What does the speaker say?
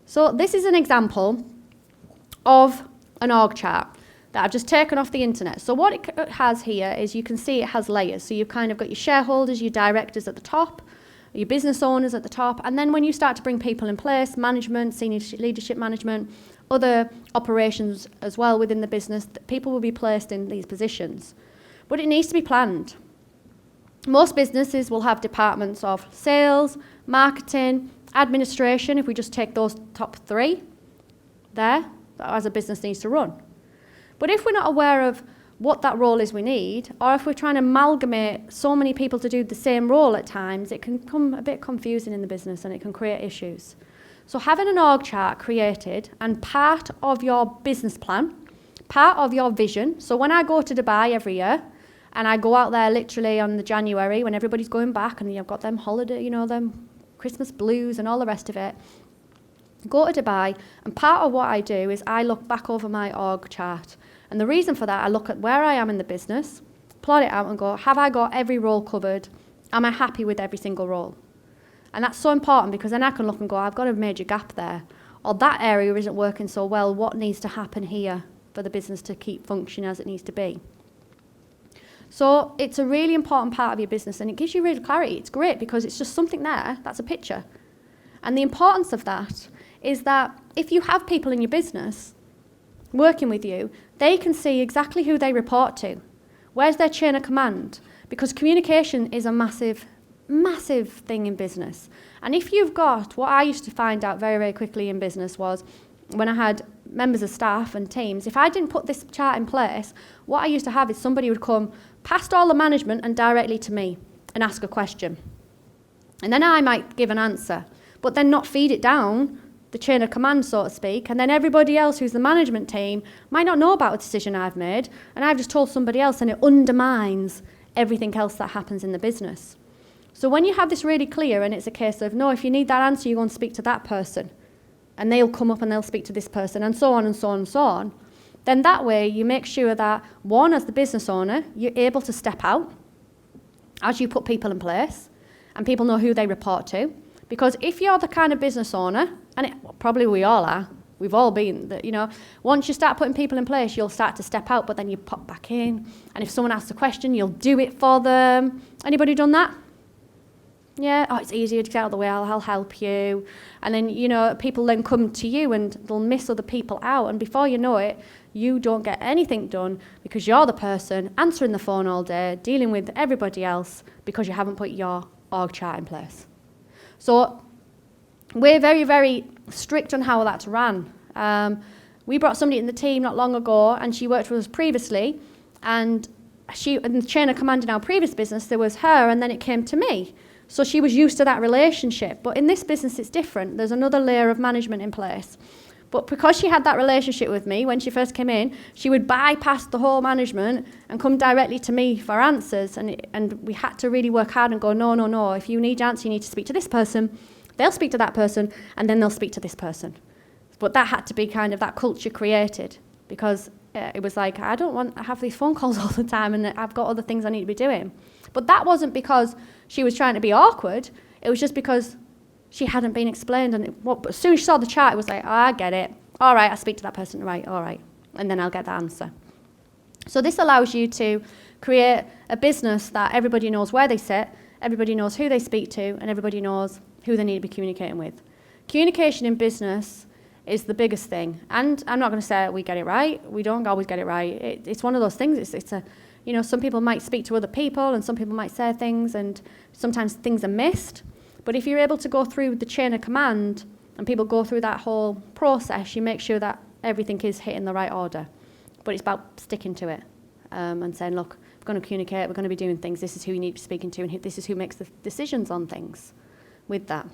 So this is an example of an org chart that I've just taken off the internet. So what it has here is you can see it has layers. So you've kind of got your shareholders, your directors at the top, your business owners at the top, and then when you start to bring people in place, management, senior leadership management, other operations as well within the business, people will be placed in these positions. But it needs to be planned. Most businesses will have departments of sales, marketing, administration, if we just take those top three there, that as a business needs to run. But if we're not aware of what that role is we need, or if we're trying to amalgamate so many people to do the same role at times, it can become a bit confusing in the business and it can create issues. So having an org chart created and part of your business plan, part of your vision, so when I go to Dubai every year, and I go out there literally on the January when everybody's going back and you've got them holiday, them Christmas blues and all the rest of it, go to Dubai, and part of what I do is I look back over my org chart. And the reason for that, I look at where I am in the business, plot it out and go, have I got every role covered? Am I happy with every single role? And that's so important because then I can look and go, I've got a major gap there. Or that area isn't working so well, what needs to happen here for the business to keep functioning as it needs to be? So it's a really important part of your business and it gives you real clarity. It's great because it's just something there, that's a picture. And the importance of that is that if you have people in your business working with you, they can see exactly who they report to. Where's their chain of command? Because communication is a massive, massive thing in business. And if you've got, what I used to find out very, very quickly in business was when I had members of staff and teams, if I didn't put this chart in place, what I used to have is somebody would come past all the management and directly to me and ask a question. And then I might give an answer, but then not feed it down the chain of command, so to speak, and then everybody else who's the management team might not know about a decision I've made, and I've just told somebody else, and it undermines everything else that happens in the business. So when you have this really clear, and it's a case of, no, if you need that answer, you go and speak to that person, and they'll come up and they'll speak to this person, and so on and so on and so on, then that way you make sure that, one, as the business owner, you're able to step out as you put people in place, and people know who they report to. Because if you're the kind of business owner, and probably we all are, we've all been, once you start putting people in place, you'll start to step out, but then you pop back in. And if someone asks a question, you'll do it for them. Anybody done that? Yeah, oh, it's easier to get out of the way, I'll help you. And then, people then come to you and they'll miss other people out. And before you know it, you don't get anything done because you're the person answering the phone all day, dealing with everybody else because you haven't put your org chart in place. So we're very, very strict on how that's ran. We brought somebody in the team not long ago, and she worked with us previously, and in the chain of command in our previous business, there was her, and then it came to me. So she was used to that relationship. But in this business, it's different. There's another layer of management in place. But because she had that relationship with me when she first came in, she would bypass the whole management and come directly to me for answers. And we had to really work hard and go, no. If you need an answer, you need to speak to this person. They'll speak to that person, and then they'll speak to this person. But that had to be kind of that culture created because it was like, I don't want to have these phone calls all the time and I've got other things I need to be doing. But that wasn't because she was trying to be awkward. It was just because she hadn't been explained. And as soon as she saw the chart, it was like, oh, I get it. All right, I'll speak to that person. Right, all right. And then I'll get the answer. So this allows you to create a business that everybody knows where they sit, everybody knows who they speak to, and everybody knows who they need to be communicating with. Communication in business is the biggest thing. And I'm not going to say we get it right. We don't always get it right. It's one of those things. It's some people might speak to other people and some people might say things and sometimes things are missed. But if you're able to go through the chain of command and people go through that whole process, you make sure that everything is hit in the right order. But it's about sticking to it and saying, look, we're going to communicate, we're going to be doing things, this is who you need to be speaking to, and this is who makes the decisions on things with that.